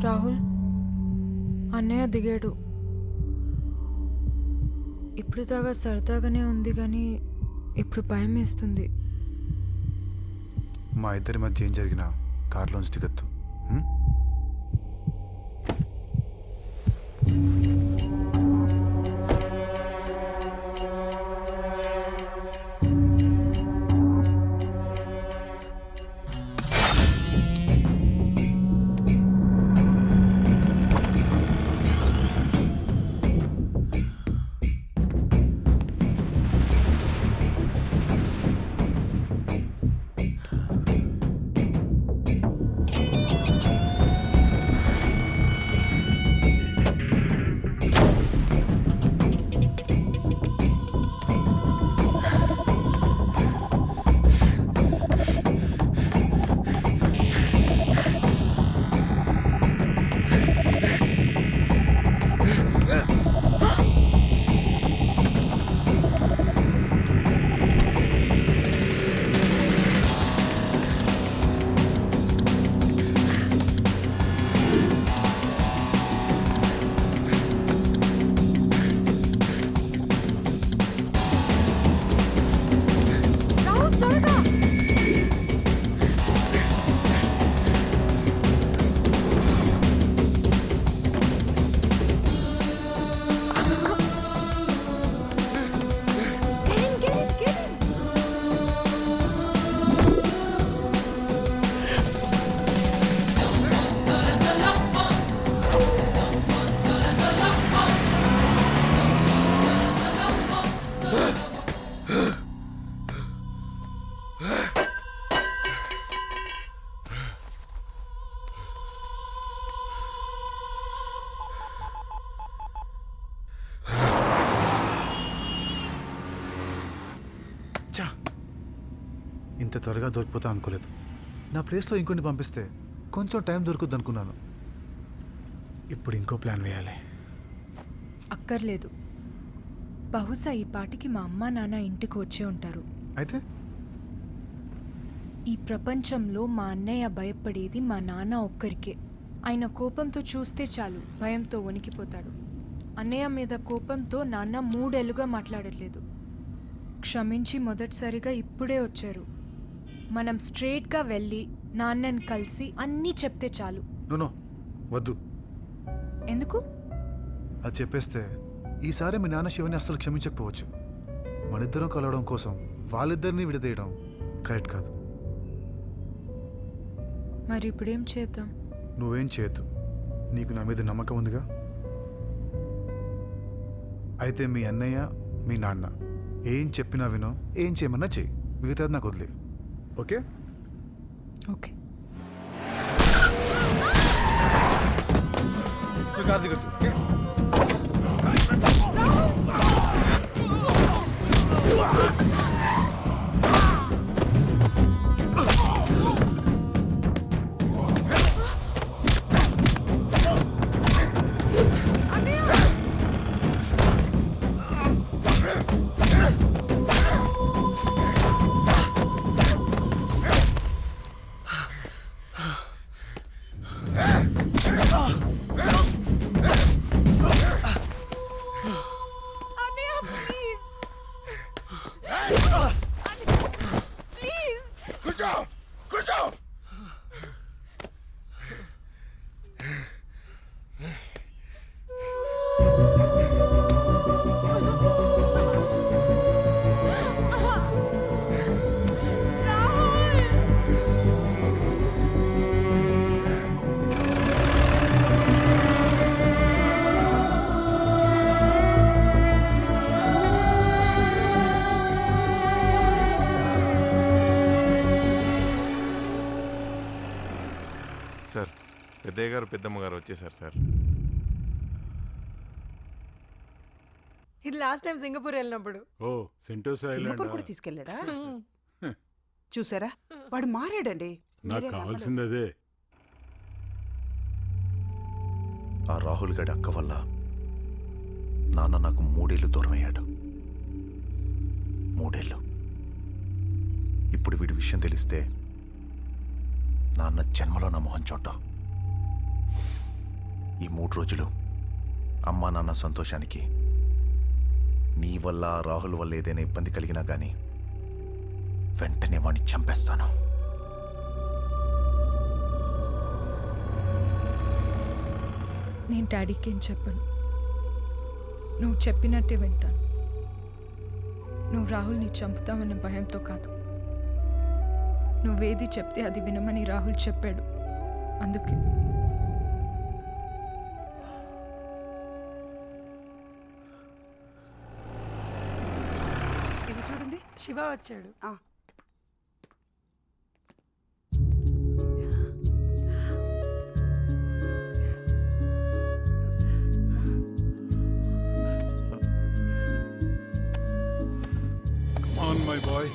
రాహుల్, అన్నయ్య దిగాడు. ఇప్పుడు దాకా సరదాగానే ఉంది కానీ ఇప్పుడు భయం వేస్తుంది. మా ఇద్దరి మధ్య ఏం జరిగినా కారులోంచి దిగద్దు. ఇంత త్వరగా దొరికిపోతా అనుకోలేదు. నా ప్లేస్లో ఇంకొన్ని పంపిస్తే కొంచెం టైం దొరుకుద్ది అనుకున్నాను. ఇప్పుడు ఇంకో ప్లాన్ వేయాలి. అక్కర్లేదు. బహుశా ఈ పాటికి మా అమ్మ నాన్న ఇంటికి వచ్చే ఉంటారు. అయితే ఈ ప్రపంచంలో మా అన్నయ్య భయపడేది మా నాన్న ఒక్కరికే. ఆయన కోపంతో చూస్తే చాలు భయంతో వణికిపోతాడు. అన్నయ్య మీద కోపంతో నాన్న 3 ఏళ్లుగా మాట్లాడట్లేదు. క్షమించి మొదటిసారిగా ఇప్పుడే వచ్చారు. మనం స్ట్రేట్గా వెళ్ళి నాన్నని కలిసి అన్నీ చెప్తే చాలు. నో వద్దు. ఎందుకు? అది చెప్పేస్తే ఈసారి మీ నాన్న శివని అస్సలు క్షమించకపోవచ్చు. మనిద్దరం కలవడం కోసం వాళ్ళిద్దరినీ విడదీయడం కరెక్ట్ కాదు. మరి ఇప్పుడేం చేద్దాం? నువ్వేం చేయొద్దు. నీకు నా మీద నమ్మకం ఉందిగా. అయితే మీ అన్నయ్య మీ నాన్న ఏం చెప్పినా వినో, ఏం చేయమన్నా చెయ్యి. మిగతాది నాకు వదిలే. ఓకే? ఓకే. కార్ దిగొద్దు. సార్, పెద్దయ్య గారు పెద్దమ్మ గారు వచ్చేసారు సార్. ఇది లాస్ట్ టైం సింగపూర్ వెళ్ళినప్పుడు. ఓ సెంటోసా సింగపూర్ కూడా తీసుకెళ్ళాడా? చూసారా, వాడు మారాడండి. నాకు కావాల్సింది అదే. ఆ రాహుల్ గడి అక్క వల్ల నాన్న నాకు 3 ఏళ్ళు దూరం అయ్యాడు. 3 ఏళ్ళు. ఇప్పుడు వీడి విషయం తెలిస్తే నాన్న జన్మలో నా మొహం చూడ్డా. ఈ 3 రోజులు అమ్మా నాన్న సంతోషానికి నీ వల్ల రాహుల్ వల్ల ఏదైనా ఇబ్బంది కలిగినా కానీ వెంటనే వాడిని చంపేస్తాను. నేను డాడీకి ఏం చెప్పను. నువ్వు చెప్పినట్టే వింటాను. నువ్వు రాహుల్ని చంపుతావన్న భయంతో కాదు. నువ్వేది చెప్తే అది వినమని రాహుల్ చెప్పాడు, అందుకే. ఇది చూడండి. శివ వచ్చాడు. ఆ, ఆన్ మై బాయ్.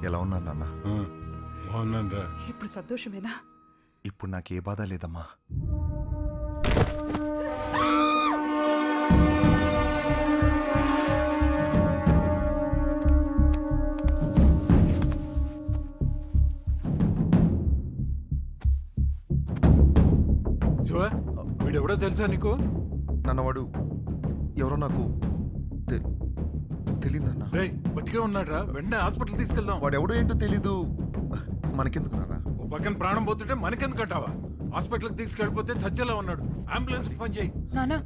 ఎలా ఉన్నారు నాన్న? బాగున్నాను రా. ఇప్పుడు సంతోషమేనా? ఇప్పుడు నాకు ఏ బాధ లేదమ్మా. శివ, వీడెవడో తెలుసా నీకు? నాన్న వాడు ఎవరో నాకు తెలీదన్నా. రేయ్, బతికే ఉన్నాడ్రా. వెంటనే హాస్పిటల్ తీసుకెళ్దాం. వాడు ఎవడో ఏంటో తెలీదు. మనకెందుకు నాన్న? ఓ పక్కన ప్రాణం పోతుంటే మనకెందుకంటావా? హాస్పిటల్కి తీసుకెళ్ళిపోతే చచ్చేలా ఉన్నాడు. అంబులెన్స్ ఫోన్ చేయి. నానా,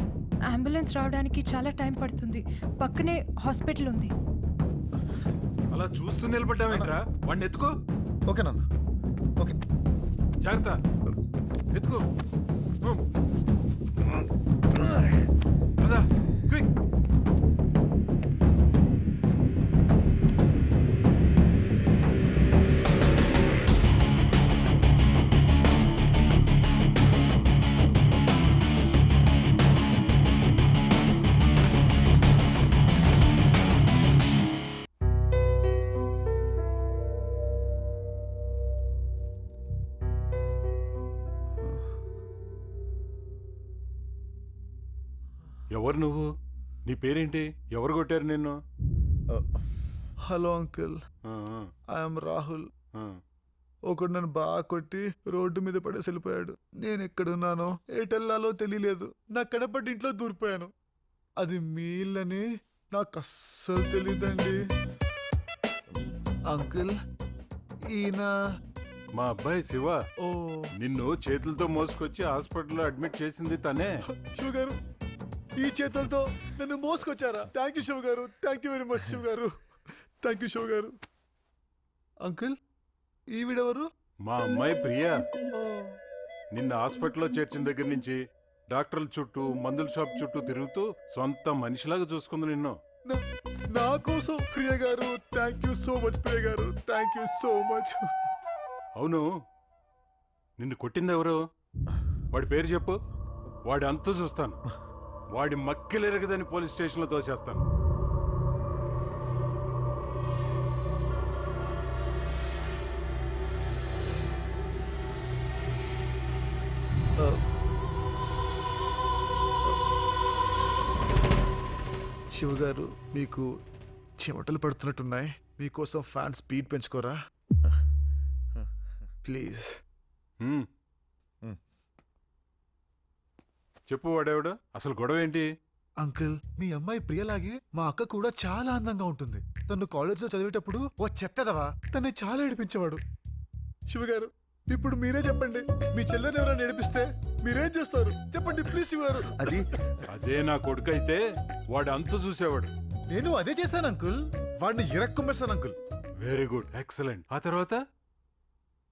అంబులెన్స్ రావడానికి చాలా టైం పడుతుంది. పక్కనే హాస్పిటల్ ఉంది. అలా చూస్తూ నిలబడ్డావేంట్రా? వాడిని ఎత్తుకో. ఓకే నాన్న, ఓకే. జాగ్రత్త, ఎత్తుకో. పద, క్విక్. ఎవరు నువ్వు? నీ పేరేంటి? ఎవరు కొట్టారు నిన్ను? హలో అంకుల్, ఆ, ఐఎమ్ రాహుల్. ఆ. ఒకడు నన్ను బాగా కొట్టి రోడ్డు మీద పడేసి వెళ్ళిపోయాడు. నేను ఎక్కడున్నానో ఎటెల్లాలో తెలియలేదు. నా కడపటి ఇంట్లో దూరిపోయాను. అది మీళ్ళని నాకు అస్సలు తెలీదండి. అంకుల్, ఈయన మా అబ్బాయి శివ. ఓ నిన్ను చేతులతో మోసుకొచ్చి హాస్పిటల్లో అడ్మిట్ చేసింది తనే. శివ గారు, ఈ చేతులతో నన్ను మోసుకొచ్చారా? థ్యాంక్ యూ శివ గారు, thank you very much Shiva గారు, థ్యాంక్ యూ శివ గారు. అంకుల్, ఈవిడెవరు? మా అమ్మాయి ప్రియా. ఓ, నిన్న హాస్పిటల్లో చేర్చిన దగ్గర నుంచి డాక్టర్ల చుట్టూ మందుల షాప్ చుట్టూ తిరుగుతూ సొంత మనిషిలాగా చూసుకుంది నిన్ను. నా కోసం ప్రియ గారు, థ్యాంక్ యూ సో మచ్ ప్రియ గారు, థ్యాంక్ యూ సో మచ్. అవును, నిన్ను కొట్టింది ఎవరు? వాడి పేరు చెప్పు. వాడి అంతు చూస్తాను. వాడి మక్కిలెరగదని పోలీస్ స్టేషన్లో తోసేస్తాను. శివ గారు, మీకు చెమటలు పడుతున్నట్టున్నాయి. మీకోసం ఫ్యాన్ స్పీడ్ పెంచుకోరా ప్లీజ్. హ్మ్. చెప్పు, వాడేవాడు? అసలు గొడవ ఏంటి? అంకుల్, మీ అమ్మాయి ప్రియలాగే మా అక్క కూడా చాలా అందంగా ఉంటుంది. తను కాలేజ్లో చదివేటప్పుడు ఓ చెత్తదవా తన్ని చాలా ఏడిపించేవాడు. శివగారు, ఇప్పుడు మీరే చెప్పండి, మీ చెల్లెని ఎవరైనా ఏడిపిస్తే మీరేం చేస్తారు? చెప్పండి ప్లీజ్ శివగారు. అదే నా కొడుకు అయితే వాడు అంతు చూసేవాడు. నేను అదే చేశాను అంకుల్, వాడిని ఇరక్కుమ్మేస్తాను అంకుల్. Very good, excellent. ఆ తర్వాత?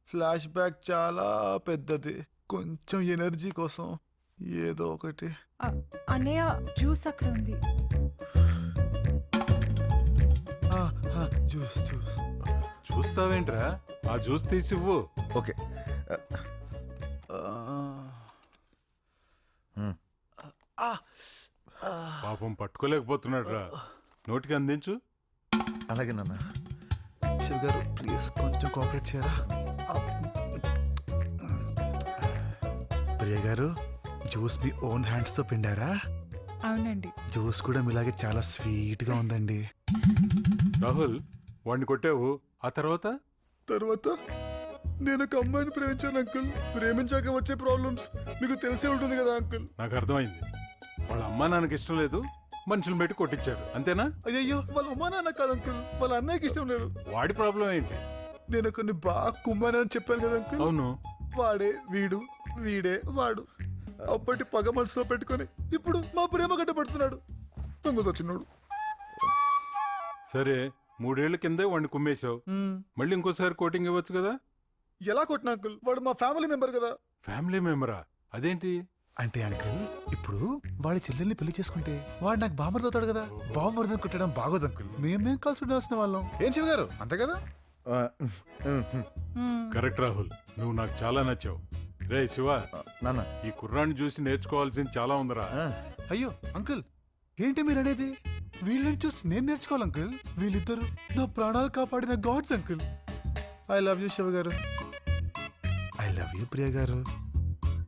ఫ్లాష్ బ్యాక్ చాలా పెద్దది. కొంచెం ఎనర్జీ కోసం ఏదో ఒకటి. అన్నయ్య, జ్యూస్ అక్కడ ఉంది. Juice juice. చూస్తావేంట్రా? ఆ జ్యూస్ తీసివ్వు. ఓకే. పాపం పట్టుకోలేకపోతున్నాడు రా. నోటికి అందించు. అలాగే నాన్న. శివగారు, ప్లీజ్ కొంచెం కోఆపరేట్ చేయరా. ప్రియ గారు, జ్యూస్ మీ ఓన్ హ్యాండ్స్తో పిండారా? అవునండి. జ్యూస్ కూడా మీలాగే చాలా స్వీట్గా ఉందండి. రాహుల్, వాడిని కొట్టావు. ఆ తర్వాత? తర్వాత నేను ఒక అమ్మాయిని ప్రేమించాను అంకుల్. ప్రేమించాక వచ్చే ప్రాబ్లమ్స్ మీకు తెలిసే ఉంటుంది కదా అంకుల్. నాకు అర్థమైంది. వాళ్ళ అమ్మా నాన్నకి ఇష్టం లేదు, మనుషులు పెట్టి కొట్టించారు, అంతేనా? అయ్యో వాళ్ళ అమ్మా నాన్న కాదు అంకుల్, వాళ్ళ అన్నయ్యకి ఇష్టం లేదు. వాడి ప్రాబ్లం ఏంటి? నేను కొన్ని బాగా కుమ్మానని చెప్పాను కదా అంకుల్. అవును. వాడే వీడు, వీడే వాడు. అప్పటి పగ మనసులో పెట్టుకొని ఇప్పుడు మా ప్రేమ గడ్డపడుతున్నాడు. దొంగతో చిన్నోడు. సరే, 3 ఏళ్ల కిందే వాడిని కుమ్మేశావు, మళ్ళీ ఇంకోసారి కోటింగ్ ఇవ్వచ్చు కదా? ఎలా కొట్టిన అంకుల్? వాడు మా ఫ్యామిలీ మెంబర్ కదా. ఫ్యామిలీ మెంబరా? అదేంటి? అంటే అంకుల్ ఇప్పుడు వాడి చెల్లెల్ని పెళ్లి చేసుకుంటే వాడు నాకు బాంబర్ అవుతాడు కదా. బాంబర్ కుట్టడం బాగోదు అంకుల్. మేమేం కలిసి ఉండాల్సిన వాళ్ళం. ఏం శివ గారు, అంతే కదా? కరెక్ట్ రాహుల్, నువ్వు నాకు చాలా నచ్చావు. రే శివ, నాన్న ఈ కుర్రాన్ని చూసి నేర్చుకోవాల్సింది చాలా ఉందిరా. అయ్యో అంకుల్, ఏంటి మీరు అనేది? వీళ్ళని చూసి నేను నేర్చుకోవాలి అంకుల్. వీళ్ళిద్దరు నా ప్రాణాలు కాపాడిన gods uncle. I love you Shiva గారు. ఐ లవ్ యూ ప్రియ గారు.